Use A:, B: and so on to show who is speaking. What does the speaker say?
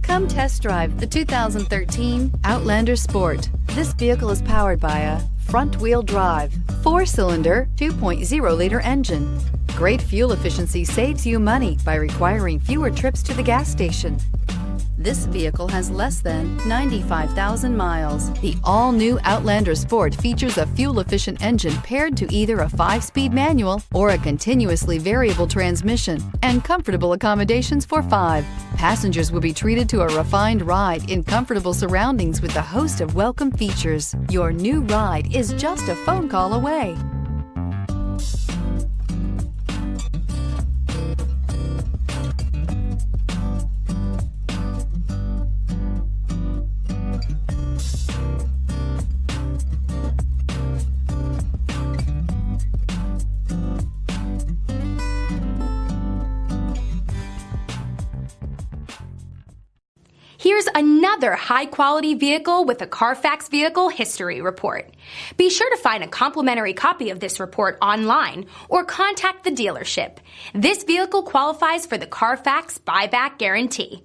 A: Come test drive the 2013 Outlander Sport. This vehicle is powered by a front-wheel drive, 4-cylinder, 2.0-liter engine. Great fuel efficiency saves you money by requiring fewer trips to the gas station. This vehicle has less than 95,000 miles. The all-new Outlander Sport features a fuel-efficient engine paired to either a 5-speed manual or a continuously variable transmission and comfortable accommodations for 5. Passengers will be treated to a refined ride in comfortable surroundings with a host of welcome features. Your new ride is just a phone call away.
B: Here's another high-quality vehicle with a Carfax Vehicle History Report. Be sure to find a complimentary copy of this report online or contact the dealership. This vehicle qualifies for the Carfax Buyback Guarantee.